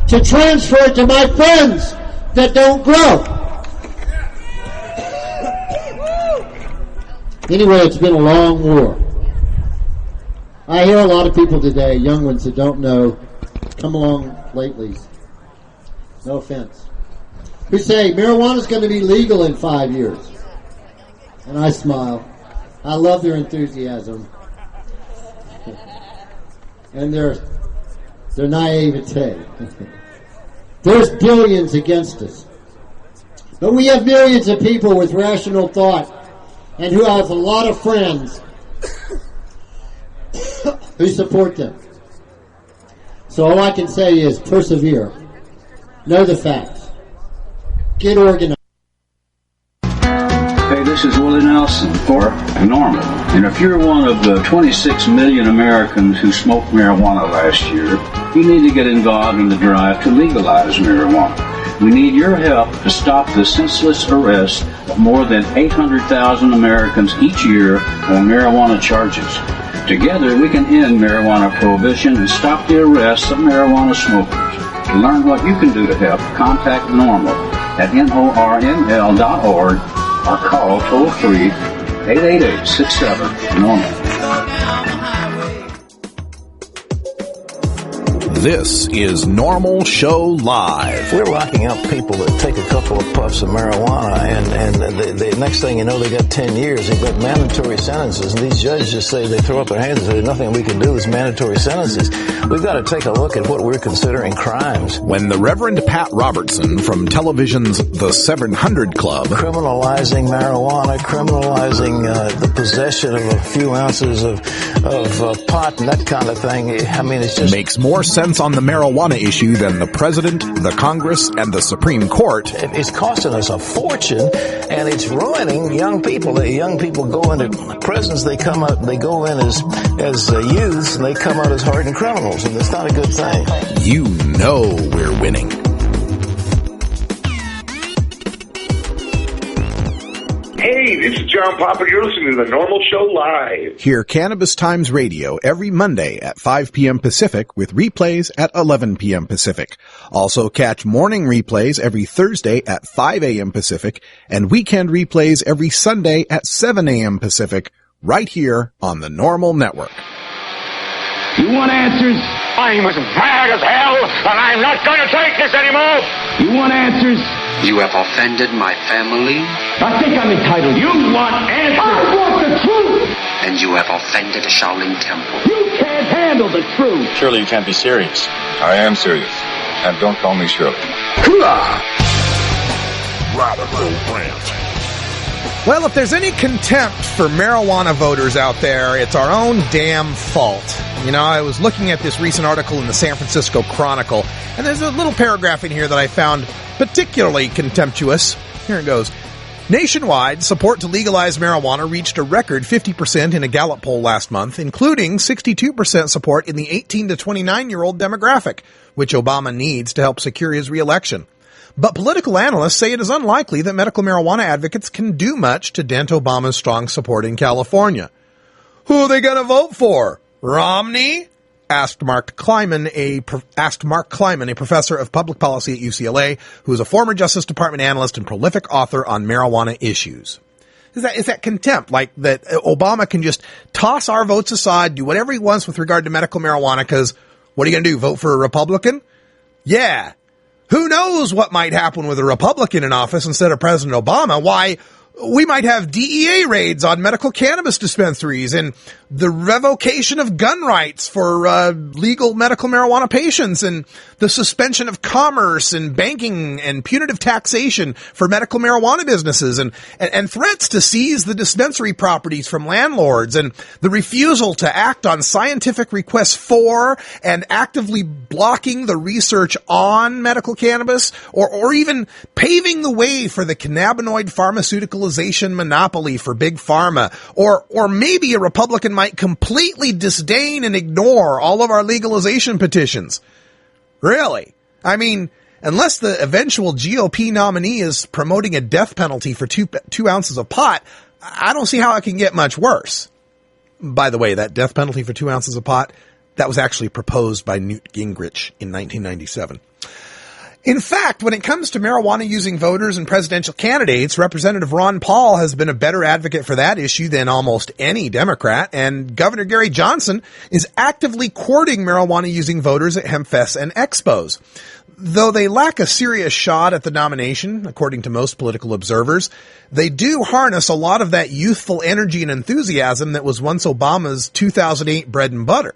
Speaker 5: to transfer it to my friends that don't grow. Anyway, it's been a long war. I hear a lot of people today, young ones that don't know, come along lately, no offense, who say marijuana's going to be legal in 5 years. And I smile. I love their enthusiasm. And their naivete. There's billions against us. But we have millions of people with rational thought and who have a lot of friends who support them. So all I can say is persevere. Know the facts. Get organized.
Speaker 11: Hey, this is Willie Nelson for Norml. And if you're one of the 26 million Americans who smoked marijuana last year, you need to get involved in the drive to legalize marijuana. We need your help to stop the senseless arrest of more than 800,000 Americans each year on marijuana charges. Together, we can end marijuana prohibition and stop the arrests of marijuana smokers. To learn what you can do to help, contact Norml at norml.org or call toll-free 888-67-NORML.
Speaker 7: This is Norml Show Live.
Speaker 4: We're locking up people that take a couple of puffs of marijuana, and the next thing you know, they got 10 years. They've got mandatory sentences, and these judges just say, they throw up their hands and say, there's nothing we can do. There's mandatory sentences. We've got to take a look at what we're considering crimes.
Speaker 7: When the Reverend Pat Robertson from television's The 700 Club
Speaker 4: criminalizing marijuana, criminalizing the possession of a few ounces of pot and that kind of thing, I mean, it's just
Speaker 7: makes more sense on the marijuana issue than the president, the Congress, and the Supreme Court.
Speaker 4: It's costing us a fortune, and it's ruining young people. The young people go into prisons, they come out, they go in as youths, and they come out as hardened criminals, and it's not a good thing.
Speaker 7: You know we're winning.
Speaker 20: Hey, this is John Papa. You're listening to the Norml Show Live.
Speaker 7: Hear Cannabis Times Radio every Monday at 5 p.m. Pacific with replays at 11 p.m. Pacific. Also catch morning replays every Thursday at 5 a.m. Pacific and weekend replays every Sunday at 7 a.m. Pacific right here on the Norml Network.
Speaker 20: You want answers? I'm as mad as hell, and I'm not going to take this anymore. You want answers?
Speaker 13: You have offended my family.
Speaker 20: I think I'm entitled. You want answers? I want the truth.
Speaker 13: And you have offended the Shaolin Temple.
Speaker 20: You can't handle the truth.
Speaker 23: Surely you can't be serious.
Speaker 24: I am serious. And don't call me Shirley.
Speaker 15: Radical Rant.
Speaker 6: Well, if there's any contempt for marijuana voters out there, it's our own damn fault. You know, I was looking at this recent article in the San Francisco Chronicle, and there's a little paragraph in here that I found particularly contemptuous. Here it goes. Nationwide, support to legalize marijuana reached a record 50% in a Gallup poll last month, including 62% support in the 18 to 29-year-old demographic, which Obama needs to help secure his re-election. But political analysts say it is unlikely that medical marijuana advocates can do much to dent Obama's strong support in California. Who are they going to vote for? Romney? Asked Mark Kleiman, a professor of public policy at UCLA, who is a former Justice Department analyst and prolific author on marijuana issues. Is that contempt, like that Obama can just toss our votes aside, do whatever he wants with regard to medical marijuana, because what are you going to do, vote for a Republican? Yeah. Who knows what might happen with a Republican in office instead of President Obama? Why, we might have DEA raids on medical cannabis dispensaries and the revocation of gun rights for legal medical marijuana patients and the suspension of commerce and banking and punitive taxation for medical marijuana businesses and threats to seize the dispensary properties from landlords and the refusal to act on scientific requests for and actively blocking the research on medical cannabis or even paving the way for the cannabinoid pharmaceuticalization monopoly for big pharma or maybe a Republican might completely disdain and ignore all of our legalization petitions. Really? I mean, unless the eventual GOP nominee is promoting a death penalty for two ounces of pot, I don't see how it can get much worse. By the way, that death penalty for 2 ounces of pot, that was actually proposed by Newt Gingrich in 1997. In fact, when it comes to marijuana-using voters and presidential candidates, Representative Ron Paul has been a better advocate for that issue than almost any Democrat, and Governor Gary Johnson is actively courting marijuana-using voters at HempFests and expos. Though they lack a serious shot at the nomination, according to most political observers, they do harness a lot of that youthful energy and enthusiasm that was once Obama's 2008 bread and butter.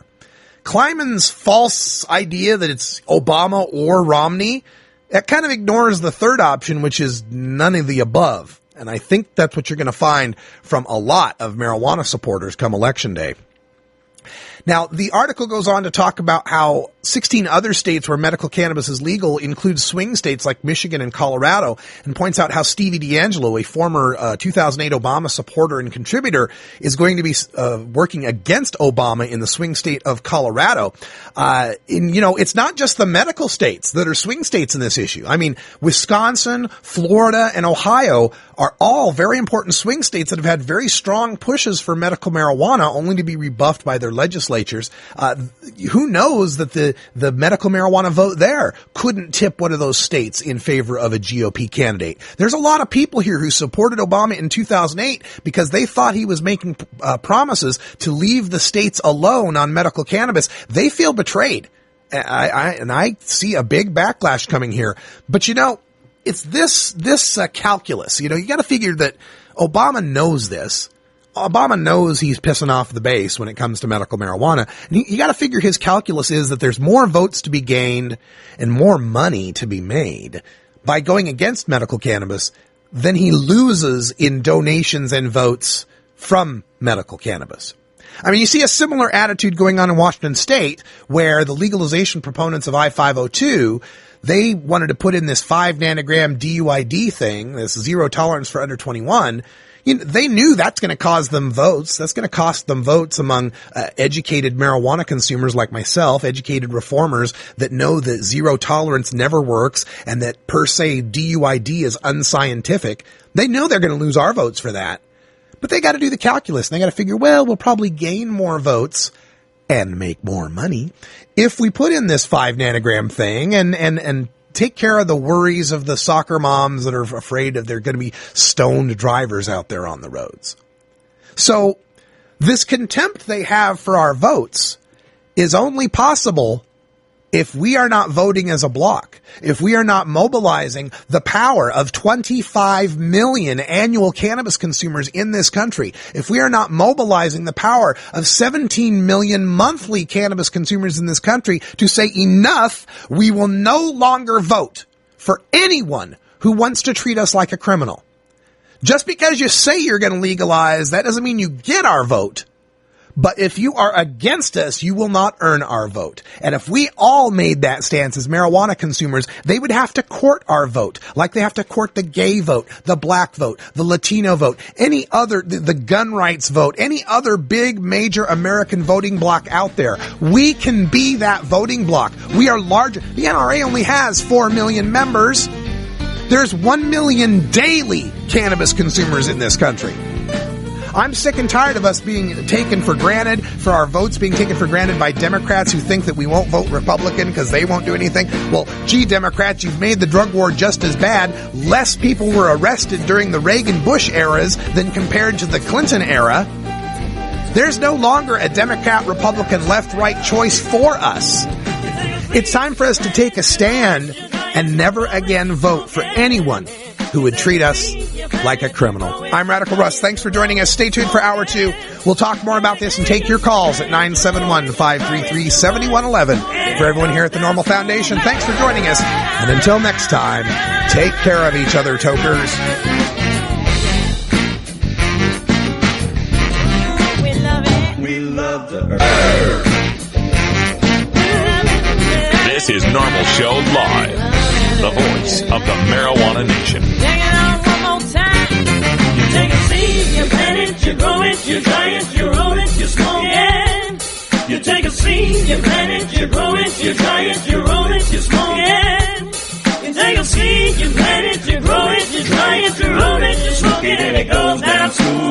Speaker 6: Kleiman's false idea that it's Obama or Romney, that kind of ignores the third option, which is none of the above. And I think that's what you're going to find from a lot of marijuana supporters come Election Day. Now, the article goes on to talk about how 16 other states where medical cannabis is legal include swing states like Michigan and Colorado, and points out how Stevie D'Angelo, a former 2008 Obama supporter and contributor, is going to be working against Obama in the swing state of Colorado. It's not just the medical states that are swing states in this issue. I mean, Wisconsin, Florida, and Ohio are all very important swing states that have had very strong pushes for medical marijuana, only to be rebuffed by their legislatures. Who knows that the medical marijuana vote there couldn't tip one of those states in favor of a GOP candidate. There's a lot of people here who supported Obama in 2008 because they thought he was making promises to leave the states alone on medical cannabis. They feel betrayed. I see a big backlash coming here. But it's this calculus. You got to figure that Obama knows this. Obama knows he's pissing off the base when it comes to medical marijuana. And you got to figure his calculus is that there's more votes to be gained and more money to be made by going against medical cannabis than he loses in donations and votes from medical cannabis. I mean, you see a similar attitude going on in Washington State, where the legalization proponents of I-502, they wanted to put in this 5 nanogram DUID thing, this zero tolerance for under 21. They knew that's going to cause them votes. That's going to cost them votes among educated marijuana consumers like myself, educated reformers that know that zero tolerance never works and that per se DUID is unscientific. They know they're going to lose our votes for that. But they got to do the calculus. And they got to figure, well, we'll probably gain more votes and make more money if we put in this 5 nanogram thing and take care of the worries of the soccer moms that are afraid of they're going to be stoned drivers out there on the roads. So this contempt they have for our votes is only possible if we are not voting as a bloc, if we are not mobilizing the power of 25 million annual cannabis consumers in this country, if we are not mobilizing the power of 17 million monthly cannabis consumers in this country to say enough, we will no longer vote for anyone who wants to treat us like a criminal. Just because you say you're going to legalize, that doesn't mean you get our vote. But if you are against us, you will not earn our vote. And if we all made that stance as marijuana consumers, they would have to court our vote, like they have to court the gay vote, the black vote, the Latino vote, any other, the gun rights vote, any other big major American voting bloc out there. We can be that voting bloc. We are larger. The NRA only has 4 million members. There's 1 million daily cannabis consumers in this country. I'm sick and tired of us being taken for granted, for our votes being taken for granted by Democrats who think that we won't vote Republican because they won't do anything. Well, gee, Democrats, you've made the drug war just as bad. Less people were arrested during the Reagan-Bush eras than compared to the Clinton era. There's no longer a Democrat-Republican left-right choice for us. It's time for us to take a stand and never again vote for anyone who would treat us like a criminal. I'm Radical Russ. Thanks for joining us. Stay tuned for Hour 2. We'll talk more about this and take your calls at 971-533-7111. For everyone here at the Norml Foundation, thanks for joining us. And until next time, take care of each other, tokers.
Speaker 3: We love the earth.
Speaker 1: This is Norml Show Live, the voice of the marijuana nation.
Speaker 21: Take it on one more time. You take a seed, you plant it, you grow it, you dry it, you roll it, you smoke it. You take a seed, you plant it, you grow it, you dry it, you roll it, you smoke it. You take a seed, you plant it, you grow it, you dry it, you roll it, you smoke it, and it goes down smooth.